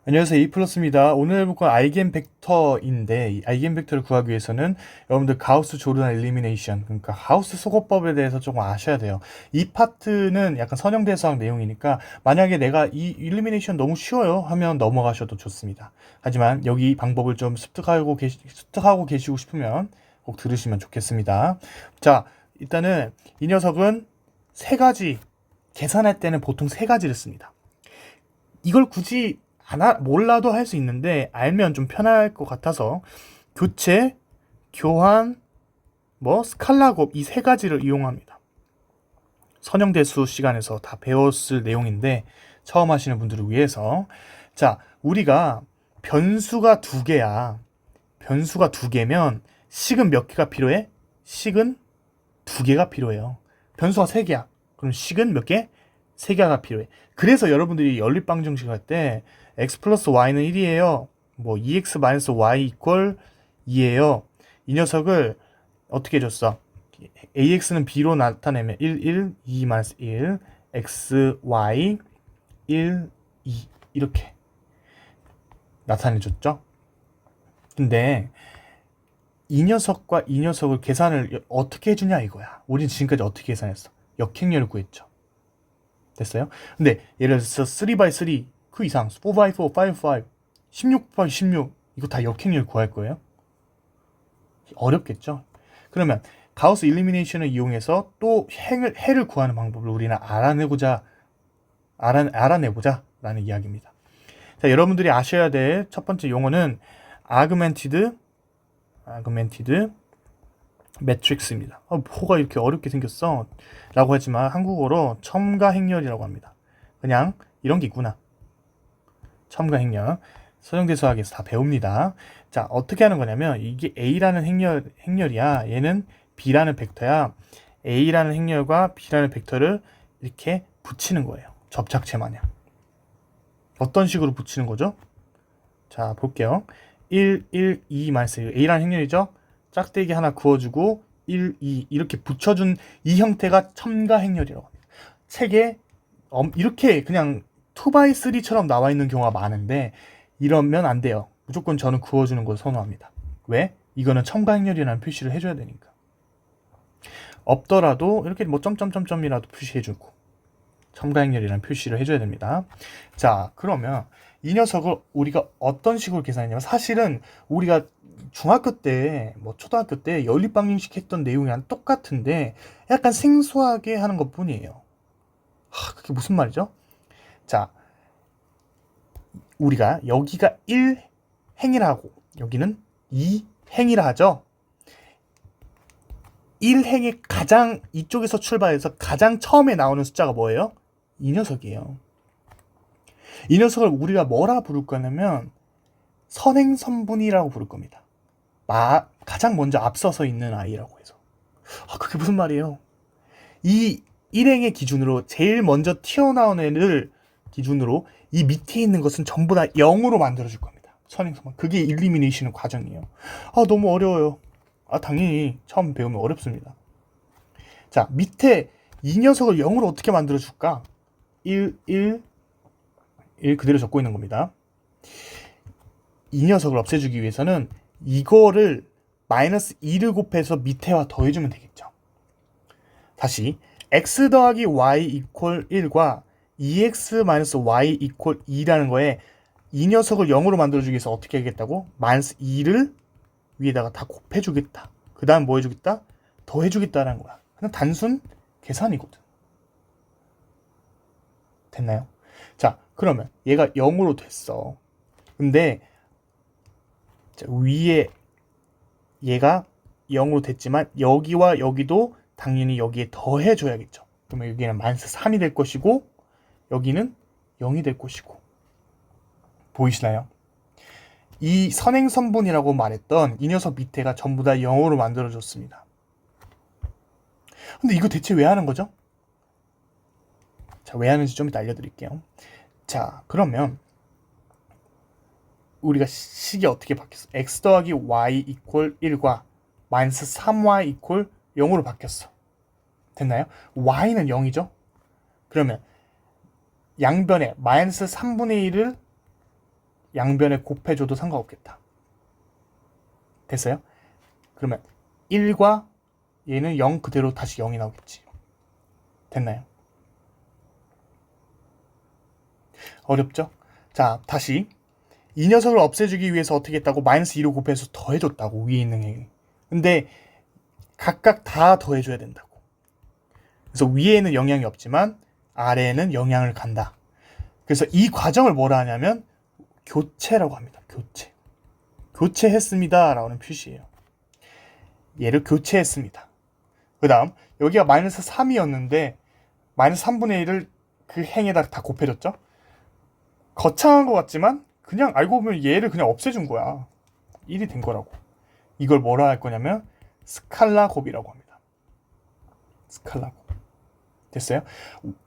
안녕하세요. 이플러스입니다. 오늘 해볼 건 아이겐벡터인데, 이 아이겐벡터를 구하기 위해서는 여러분들 가우스 조르단 일리미네이션, 그러니까 가우스 소거법에 대해서 조금 아셔야 돼요. 이 파트는 약간 선형대수학 내용이니까 만약에 내가 이 일리미네이션 너무 쉬워요 하면 넘어가셔도 좋습니다. 하지만 여기 방법을 좀 습득하고 계시고 싶으면 꼭 들으시면 좋겠습니다. 자, 일단은 이 녀석은 세 가지, 계산할 때는 보통 세 가지를 씁니다. 이걸 굳이 몰라도 할 수 있는데 알면 좀 편할 것 같아서 교체, 교환, 스칼라 곱 이 세 가지를 이용합니다. 선형대수 시간에서 다 배웠을 내용인데 처음 하시는 분들을 위해서 자, 우리가 변수가 두 개야. 변수가 두 개면 식은 몇 개가 필요해? 식은 두 개가 필요해요. 변수가 세 개야. 그럼 식은 몇 개? 세 개가 필요해. 그래서 여러분들이 연립방정식 할 때 x 플러스 y는 1이에요. 2x 마이너스 y 이퀄 2예요. 이 녀석을 어떻게 해줬어? ax는 b로 나타내면 1, 2 마이너스 1, x, y 1, 2 이렇게 나타내줬죠. 근데 이 녀석과 이 녀석을 계산을 어떻게 해주냐 이거야. 우린 지금까지 어떻게 계산했어? 역행렬을 구했죠. 됐어요? 근데 예를 들어서 3x3 그 이상 4x4, 5x5 16x 16 이거 다 역행렬 구할 거예요? 어렵겠죠? 그러면 가우스 일리미네이션을 이용해서 또 해를 구하는 방법을 우리는 알아내보자 라는 이야기입니다. 자, 여러분들이 아셔야 될 첫 번째 용어는 아그멘티드 매트릭스입니다. 뭐가 이렇게 어렵게 생겼어? 라고 하지만 한국어로 첨가행렬이라고 합니다. 그냥 이런 게 있구나. 첨가행렬. 서정대수학에서 다 배웁니다. 자, 어떻게 하는 거냐면 이게 A라는 행렬이야. 얘는 B라는 벡터야. A라는 행렬과 B라는 벡터를 이렇게 붙이는 거예요. 접착체 마냥. 어떤 식으로 붙이는 거죠? 자, 볼게요. 1, 1, 2 마이너스 1. A라는 행렬이죠? 짝대기 하나 그어주고 1, 2 이렇게 붙여준 이 형태가 첨가 행렬이라고 합니다. 책에 이렇게 그냥 2x3처럼 나와 있는 경우가 많은데 이러면 안 돼요. 무조건 저는 그어주는 걸 선호합니다. 왜? 이거는 첨가 행렬이라는 표시를 해줘야 되니까. 없더라도 이렇게 점점점점이라도 표시해주고 첨가 행렬이라는 표시를 해줘야 됩니다. 자, 그러면 이 녀석을 우리가 어떤 식으로 계산했냐면 사실은 우리가 중학교 때, 초등학교 때 연립방정식 했던 내용이랑 똑같은데 약간 생소하게 하는 것 뿐이에요. 그게 무슨 말이죠? 자, 우리가 여기가 1행이라 하고 여기는 2행이라 하죠. 1행이 가장 이쪽에서 출발해서 가장 처음에 나오는 숫자가 뭐예요? 이 녀석이에요. 이 녀석을 우리가 뭐라 부를 거냐면 선행선분이라고 부를 겁니다. 가장 먼저 앞서서 있는 아이라고 해서. 그게 무슨 말이에요? 이 1행의 기준으로 제일 먼저 튀어나온 애를 기준으로 이 밑에 있는 것은 전부 다 0으로 만들어줄 겁니다. 선행선분. 그게 일리미네이션 과정이에요. 너무 어려워요. 당연히 처음 배우면 어렵습니다. 자, 밑에 이 녀석을 0으로 어떻게 만들어줄까? 1, 1, 1 그대로 적고 있는 겁니다. 이 녀석을 없애주기 위해서는 이거를 마이너스 2를 곱해서 밑에와 더해주면 되겠죠. 다시 x 더하기 y 이퀄 1과 2x 마이너스 y 이퀄 2라는 거에 이 녀석을 0으로 만들어주기 위해서 어떻게 하겠다고? 마이너스 2를 위에다가 다 곱해주겠다. 그 다음 뭐 해주겠다? 더해주겠다라는 거야. 그냥 단순 계산이거든. 됐나요? 자, 그러면 얘가 0으로 됐어. 근데 위에 얘가 0으로 됐지만 여기와 여기도 당연히 여기에 더해줘야겠죠. 그러면 여기는 마이너스 3이 될 것이고 여기는 0이 될 것이고 보이시나요? 이 선행선분이라고 말했던 이 녀석 밑에가 전부 다 0으로 만들어졌습니다. 근데 이거 대체 왜 하는 거죠? 자, 왜 하는지 좀 이따 알려드릴게요. 자, 그러면 우리가 식이 어떻게 바뀌었어? x 더하기 y 이퀄 1과 마이너스 3y 이퀄 0으로 바뀌었어. 됐나요? y는 0이죠? 그러면 양변에 마이너스 3분의 1을 양변에 곱해줘도 상관없겠다. 됐어요? 그러면 1과 얘는 0 그대로 다시 0이 나오겠지. 됐나요? 어렵죠? 자, 다시 이 녀석을 없애주기 위해서 어떻게 했다고? 마이너스 2로 곱해서 더해줬다고, 위에 있는 애. 근데 각각 다 더해줘야 된다고. 그래서 위에는 영향이 없지만 아래에는 영향을 간다. 그래서 이 과정을 뭐라 하냐면 교체라고 합니다. 교체. 교체했습니다 라는 표시예요. 얘를 교체했습니다. 그 다음 여기가 마이너스 3이었는데 마이너스 3분의 1을 그 행에다 다 곱해줬죠. 거창한 것 같지만 그냥 알고 보면 얘를 그냥 없애준 거야. 1이 된 거라고. 이걸 뭐라 할 거냐면 스칼라 곱이라고 합니다. 스칼라 곱. 됐어요?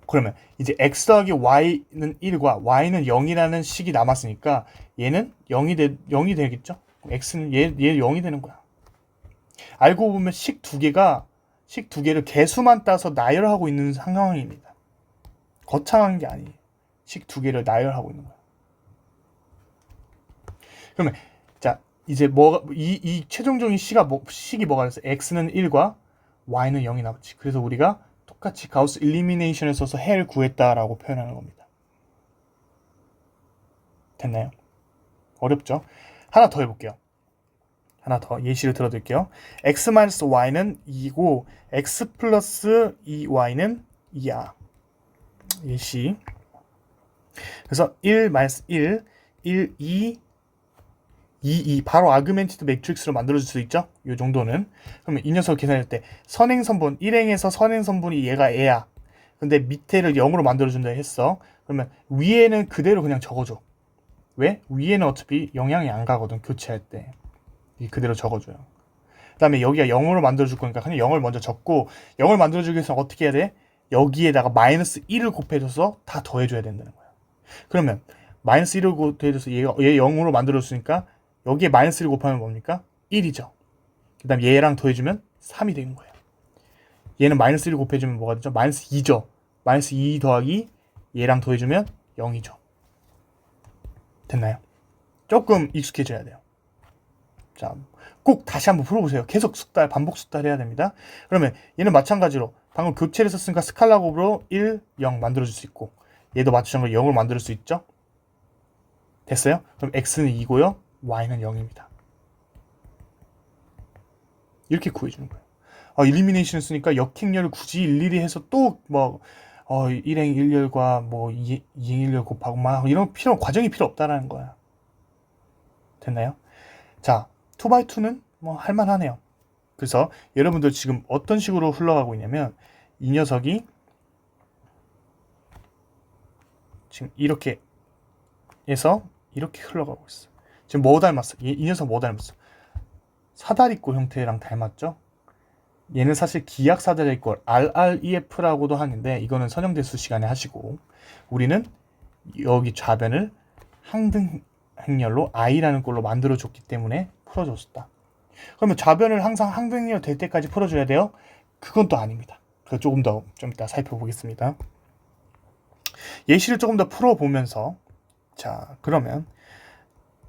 그러면 이제 x 더하기 y는 1과 y는 0이라는 식이 남았으니까 얘는 0이 되겠죠? x는 얘 0이 되는 거야. 알고 보면 식 두 개를 개수만 따서 나열하고 있는 상황입니다. 거창한 게 아니에요. 식 두 개를 나열하고 있는 거야. 그러면 자 이제 이 최종적인 식이 뭐가 됐어? x는 1과 y는 0이 남았지. 그래서 우리가 똑같이 가우스 일리미네이션을 써서 해를 구했다라고 표현하는 겁니다. 됐나요? 어렵죠? 하나 더 해볼게요. 하나 더 예시를 들어드릴게요. x-y는 2고 x 플러스 2y는 2야. 예시. 그래서 1, 1, 1, 2, 2 바로 아그멘티드 매트릭스로 만들어줄 수 있죠? 이 정도는. 그러면 이 녀석을 계산할 때 선행선분 1행에서 선행선분이 얘가 애야. 근데 밑에를 0으로 만들어준다 했어. 그러면 위에는 그대로 그냥 적어줘. 왜? 위에는 어차피 영향이 안 가거든. 교체할 때. 그대로 적어줘요. 그 다음에 여기가 0으로 만들어줄 거니까 그냥 0을 먼저 적고 0을 만들어주기 위해서 어떻게 해야 돼? 여기에다가 마이너스 1을 곱해줘서 다 더해줘야 된다는 거야. 그러면 마이너스 1을 곱해줘서 얘 0으로 만들어줬으니까 여기에 마이너스 1 곱하면 뭡니까? 1이죠. 그 다음 얘랑 더해주면 3이 되는 거예요. 얘는 마이너스 1 곱해주면 뭐가 되죠? 마이너스 2죠. 마이너스 2 더하기 얘랑 더해주면 0이죠. 됐나요? 조금 익숙해져야 돼요. 자, 꼭 다시 한번 풀어보세요. 계속 반복 숙달 해야 됩니다. 그러면 얘는 마찬가지로 방금 교체를 썼으니까 스칼라 곱으로 1, 0 만들어줄 수 있고 얘도 마찬가지로 0을 만들 수 있죠. 됐어요? 그럼 x는 2고요. y는 0입니다. 이렇게 구해주는 거예요. 일리미네이션을 쓰니까 역행렬을 굳이 일일이 해서 또 뭐 1행 1열과 뭐 2행 1열 곱하고 막 이런 과정이 필요 없다라는 거야. 됐나요? 자, 2x2는 뭐 할만하네요. 그래서 여러분들 지금 어떤 식으로 흘러가고 있냐면 이 녀석이 지금 이렇게 해서 이렇게 흘러가고 있어. 지금 뭐 닮았어? 이 녀석 뭐 닮았어? 사다리꼴 형태랑 닮았죠? 얘는 사실 기약 사다리꼴 RREF라고도 하는데 이거는 선형대수 시간에 하시고 우리는 여기 좌변을 항등행렬로 I라는 꼴로 만들어줬기 때문에 풀어줬다. 그러면 좌변을 항상 항등행렬 될 때까지 풀어줘야 돼요? 그건 또 아닙니다. 그래서 조금 좀 이따 살펴보겠습니다. 예시를 조금 더 풀어보면서 자 그러면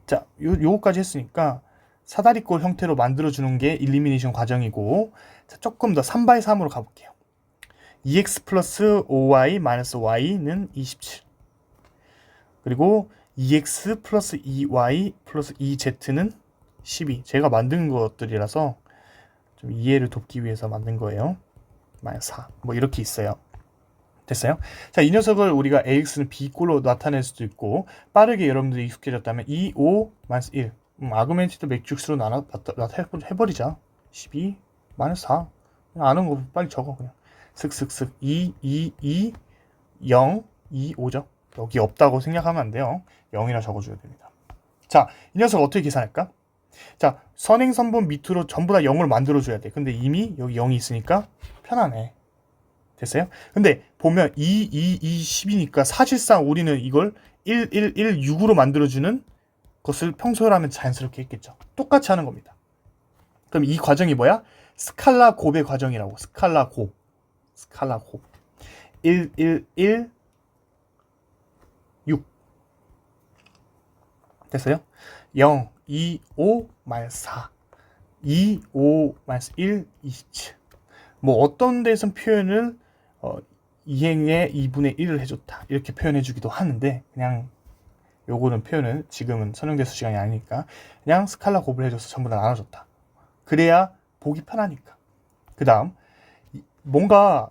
자 요거까지 했으니까 사다리꼴 형태로 만들어주는 게 일리미네이션 과정이고 자, 조금 더 3x3으로 가볼게요. 2x 플러스 5y 마이너스 y는 27 그리고 2x 플러스 2y 플러스 2z는 12 제가 만든 것들이라서 좀 이해를 돕기 위해서 만든 거예요. 마이너스 4 뭐 이렇게 있어요. 됐어요? 자, 이 녀석을 우리가 AX는 B꼴로 나타낼 수도 있고 빠르게 여러분들이 익숙해졌다면 2, 5, 마이너스 1 아그멘티드 매트릭스로 해버리자. 12, 마이너스 4 그냥 아는 거 빨리 적어 그냥 슥슥슥 2, 2, 2, 0, 2, 5죠. 여기 없다고 생각하면 안 돼요. 0이라 적어줘야 됩니다. 자, 이 녀석 어떻게 계산할까? 자, 선행선분 밑으로 전부 다 0을 만들어줘야 돼. 근데 이미 여기 0이 있으니까 편하네. 됐어요? 근데 보면 2, 2, 2, 10이니까 사실상 우리는 이걸 1, 1, 1, 6으로 만들어주는 것을 평소라면 자연스럽게 했겠죠. 똑같이 하는 겁니다. 그럼 이 과정이 뭐야? 스칼라 곱의 과정이라고. 스칼라 곱. 1, 1, 1, 6. 됐어요? 0, 2, 5, 마이너스 4, 2, 5, 마이너스 1, 27. 뭐 어떤 데선 표현을 이행의 2분의 1을 해줬다 이렇게 표현해주기도 하는데, 그냥 요거는 표현은 지금은 선형대수 시간이 아니니까 그냥 스칼라 곱을 해줘서 전부 다 나눠줬다. 그래야 보기 편하니까. 그 다음 뭔가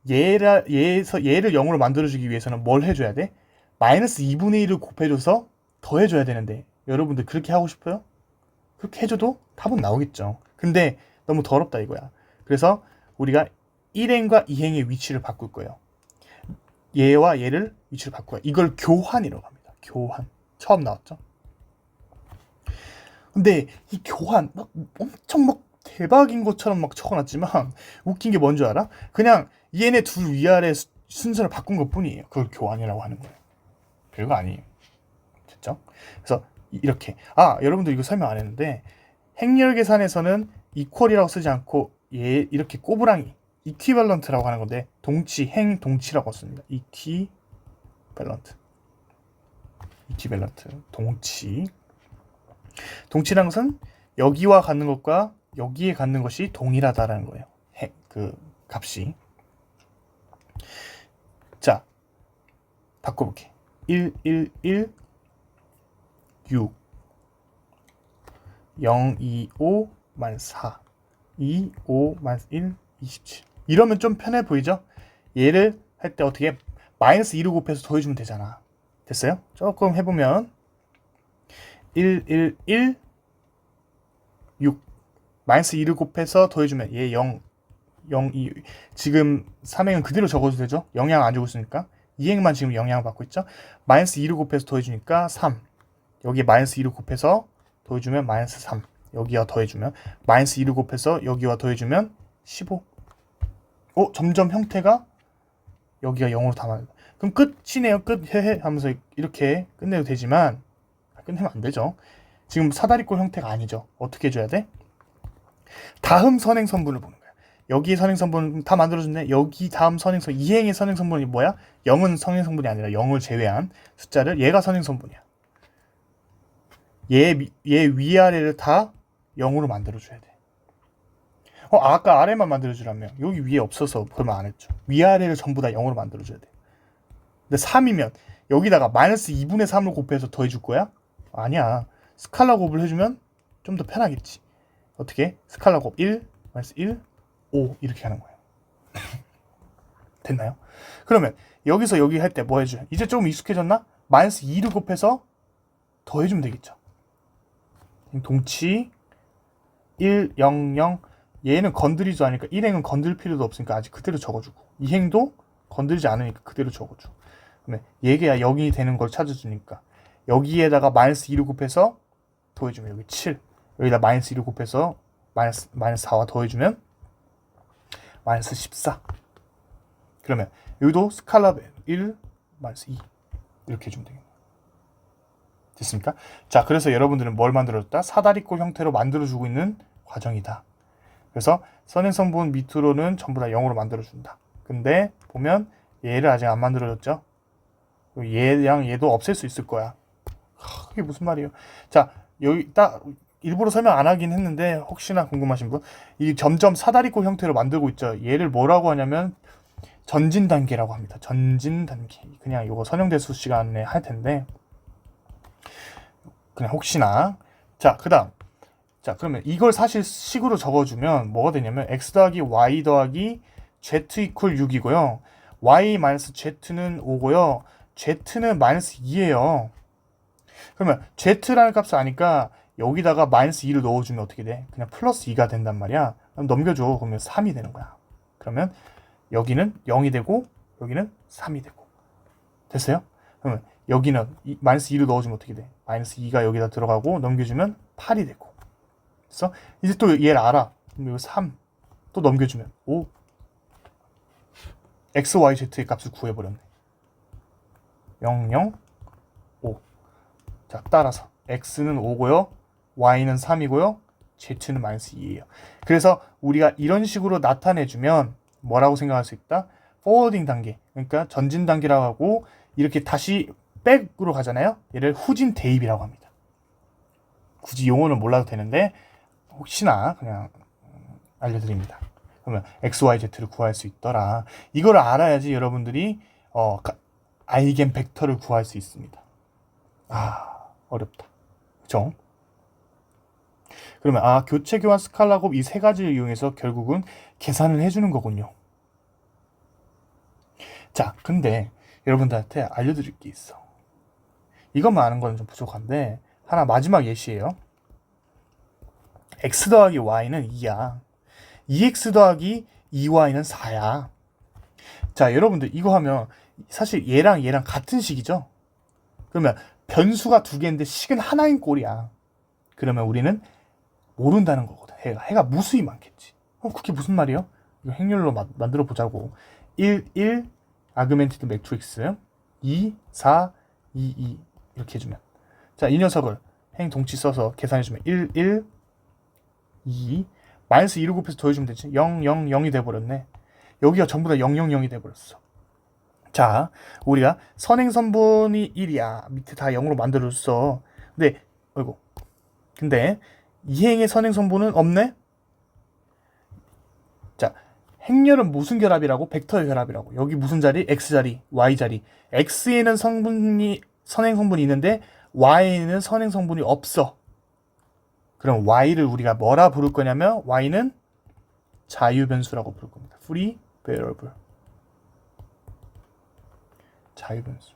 얘를 0으로 만들어주기 위해서는 뭘 해줘야 돼? 마이너스 2분의 1을 곱해줘서 더해줘야 되는데, 여러분들 그렇게 하고 싶어요? 그렇게 해줘도 답은 나오겠죠. 근데 너무 더럽다 이거야. 그래서 우리가 1행과 2행의 위치를 바꿀 거예요. 얘와 얘를 위치를 바꿔요. 이걸 교환이라고 합니다. 교환. 처음 나왔죠. 근데 이 교환 막 엄청 막 대박인 것처럼 막 적어놨지만 웃긴 게 뭔 줄 알아? 그냥 얘네 둘 위아래 순서를 바꾼 것 뿐이에요. 그걸 교환이라고 하는 거예요. 별거 아니에요. 됐죠? 그래서 이렇게, 여러분들 이거 설명 안 했는데, 행렬 계산에서는 이퀄이라고 쓰지 않고 얘 이렇게 꼬부랑이 이퀴밸런트라고 하는 건데, 동치, 행, 동치라고 씁니다. 이퀴밸런트, 동치. 동치라는 것은 여기와 같는 것과 여기에 갖는 것이 동일하다라는 거예요. 그 값이. 자, 바꿔볼게. 1, 1, 1, 6, 0, 2, 5, 마이너스 4, 2, 5, 마이너스 1, 27. 이러면 좀 편해 보이죠? 얘를 할 때 어떻게 마이너스 2를 곱해서 더해주면 되잖아. 됐어요? 조금 해보면 1, 1, 1, 6 마이너스 2를 곱해서 더해주면 얘 0, 0, 2. 지금 3행은 그대로 적어도 되죠? 영향 안 주고 있으니까. 2행만 지금 영향을 받고 있죠? 마이너스 2를 곱해서 더해주니까 3. 여기에 마이너스 2를 곱해서 더해주면 마이너스 3. 여기와 더해주면 마이너스 2를 곱해서 여기와 더해주면 15. 점점 형태가 여기가 0으로 담아요. 그럼 끝이네요. 끝 헤헤 하면서 이렇게 끝내도 되지만 끝내면 안 되죠. 지금 사다리꼴 형태가 아니죠. 어떻게 해줘야 돼? 다음 선행선분을 보는 거야. 여기 선행선분 다 만들어줬네. 여기 다음 선행선 2행의 선행선분이 뭐야? 0은 선행선분이 아니라 0을 제외한 숫자를, 얘가 선행선분이야. 얘 위아래를 다 0으로 만들어줘야 돼. 아까 아래만 만들어주라며. 여기 위에 없어서 그러면 안 했죠. 위아래를 전부 다 0으로 만들어줘야 돼. 근데 3이면 여기다가 마이너스 2분의 3을 곱해서 더해줄 거야? 아니야. 스칼라 곱을 해주면 좀 더 편하겠지. 어떻게? 스칼라 곱 1, 마이너스 1, 5 이렇게 하는 거예요. 됐나요? 그러면 여기서 여기 할 때 뭐 해줘요? 이제 조금 익숙해졌나? 마이너스 2를 곱해서 더해주면 되겠죠. 동치 1, 0, 0. 얘는 건드리지 않으니까 1행은 건들 필요도 없으니까 아직 그대로 적어주고, 2행도 건드리지 않으니까 그대로 적어줘. 그러면 얘가 0이 되는 걸 찾아주니까 여기에다가 마이너스 2를 곱해서 더해주면 여기 7. 여기다 마이너스 2를 곱해서 마이너스 4와 더해주면 마이너스 14. 그러면 여기도 스칼라 1, 마이너스 2 이렇게 해주면 되겠네요. 됐습니까? 자, 그래서 여러분들은 뭘 만들어줬다? 사다리꼴 형태로 만들어주고 있는 과정이다. 그래서 선행선분 밑으로는 전부 다 0으로 만들어준다. 근데 보면 얘를 아직 안 만들어줬죠? 얘랑 얘도 없앨 수 있을 거야. 그게 무슨 말이에요? 자, 여기 딱 일부러 설명 안 하긴 했는데 혹시나 궁금하신 분, 이 점점 사다리꼴 형태로 만들고 있죠. 얘를 뭐라고 하냐면 전진 단계라고 합니다. 전진 단계. 그냥 이거 선형대수 시간에 할 텐데 그냥 혹시나. 자, 그다음. 자, 그러면 이걸 사실 식으로 적어주면 뭐가 되냐면 x 더하기 y 더하기 z 이퀄 6이고요. y 마이너스 z는 5고요. z는 마이너스 2예요. 그러면 z라는 값을 아니까 여기다가 마이너스 2를 넣어주면 어떻게 돼? 그냥 플러스 2가 된단 말이야. 그럼 넘겨줘. 그러면 3이 되는 거야. 그러면 여기는 0이 되고 여기는 3이 되고. 됐어요? 그러면 여기는 마이너스 2를 넣어주면 어떻게 돼? 마이너스 2가 여기다 들어가고 넘겨주면 8이 되고. 그래서 이제 또 얘를 알아. 그럼 이거 3 또 넘겨주면 5. x, y, z의 값을 구해버렸네. 0, 0, 5. 자, 따라서 x는 5고요. y는 3이고요. z는 마이너스 2예요. 그래서 우리가 이런 식으로 나타내주면 뭐라고 생각할 수 있다? 포워딩 단계. 그러니까 전진 단계라고 하고, 이렇게 다시 백으로 가잖아요. 얘를 후진 대입이라고 합니다. 굳이 용어는 몰라도 되는데 혹시나 그냥 알려드립니다. 그러면 XYZ를 구할 수 있더라. 이걸 알아야지 여러분들이 아이겐 벡터를 구할 수 있습니다. 어렵다. 그죠? 그러면 교체, 교환, 스칼라 곱 이 세 가지를 이용해서 결국은 계산을 해주는 거군요. 자, 근데 여러분들한테 알려드릴 게 있어. 이것만 아는 건 좀 부족한데 하나 마지막 예시예요. x 더하기 y는 2야. 2x 더하기 2y는 4야. 자, 여러분들 이거 하면 사실 얘랑 같은 식이죠? 그러면 변수가 두 개인데 식은 하나인 꼴이야. 그러면 우리는 모른다는 거거든. 해가 무수히 많겠지. 그게 무슨 말이에요? 이거 행렬로 만들어 보자고. 1, 1, 아그멘티드 매트릭스 2, 4, 2, 2 이렇게 해주면, 자, 이 녀석을 행 동치 써서 계산해주면 1, 1, 2 마이너스 2를 곱해서 더해주면 되지. 0, 0, 0이 돼버렸네. 여기가 전부 다 0, 0, 0이 돼버렸어. 자, 우리가 선행선분이 1이야. 밑에 다 0으로 만들어줬어. 근데 이행의 선행선분은 없네? 자, 행렬은 무슨 결합이라고? 벡터의 결합이라고. 여기 무슨 자리? X자리, Y자리. X에는 선행성분이 있는데 Y에는 선행성분이 없어. 그럼 Y를 우리가 뭐라 부를 거냐면 Y는 자유변수라고 부를 겁니다. Free variable. 자유변수.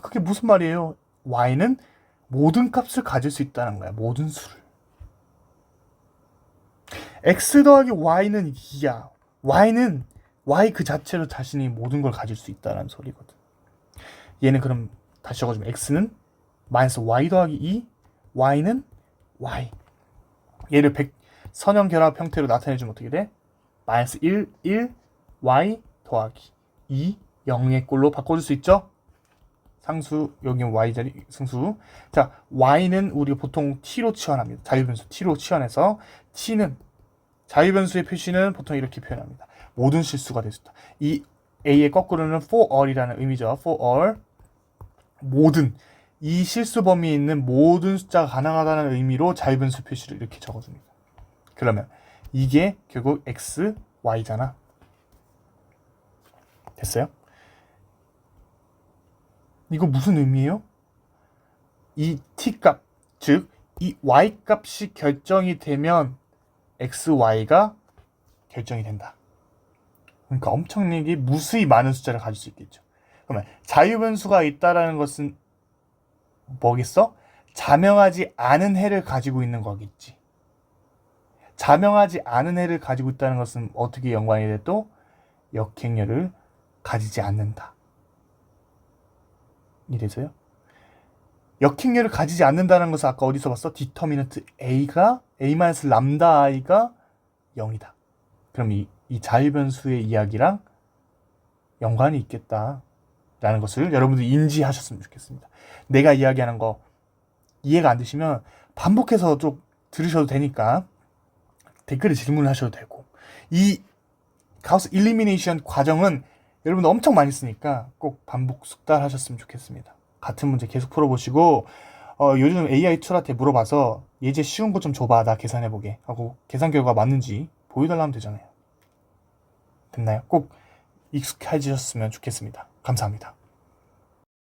그게 무슨 말이에요? Y는 모든 값을 가질 수 있다는 거야. 모든 수를. X 더하기 Y는 2야. Y는 Y 그 자체로 자신이 모든 걸 가질 수 있다는 소리거든. 얘는 그럼 다시 적어주면 X는 마이너스 Y 더하기 2, Y는 Y. 얘를 선형 결합 형태로 나타내주면 어떻게 돼? 마이너스 1, 1, Y 더하기 2, 0의 꼴로 바꿔줄 수 있죠? 상수, 여기 Y자리 상수. 자, Y는 우리가 보통 T로 치환합니다. 자유변수 T로 치환해서 T는 자유변수의 표시는 보통 이렇게 표현합니다. 모든 실수가 될 수 있다. 이 A의 거꾸로는 for all이라는 의미죠. for all. 모든. 이 실수 범위에 있는 모든 숫자가 가능하다는 의미로 자유변수 표시를 이렇게 적어줍니다. 그러면 이게 결국 x, y잖아. 됐어요? 이거 무슨 의미예요? 이 t값, 즉 이 y값이 결정이 되면 x, y가 결정이 된다. 그러니까 엄청나게 무수히 많은 숫자를 가질 수 있겠죠. 그러면 자유변수가 있다라는 것은 뭐겠어? 자명하지 않은 해를 가지고 있는 거겠지. 자명하지 않은 해를 가지고 있다는 것은 어떻게 연관이 돼? 또 역행렬을 가지지 않는다. 이래서요. 역행렬을 가지지 않는다는 것은 아까 어디서 봤어? 디터미넌트 A가 A-람다 I가 0이다. 그럼 이 자유변수의 이야기랑 연관이 있겠다라는 것을 여러분들이 인지하셨으면 좋겠습니다. 내가 이야기하는 거 이해가 안 되시면 반복해서 좀 들으셔도 되니까 댓글에 질문하셔도 되고, 이 가우스 일리미네이션 과정은 여러분들 엄청 많이 쓰니까 꼭 반복 숙달하셨으면 좋겠습니다. 같은 문제 계속 풀어보시고, 요즘 AI 툴한테 물어봐서 예제 쉬운 거 좀 줘봐, 나 계산해보게 하고 계산 결과 맞는지 보여달라 하면 되잖아요. 됐나요? 꼭 익숙해지셨으면 좋겠습니다. 감사합니다.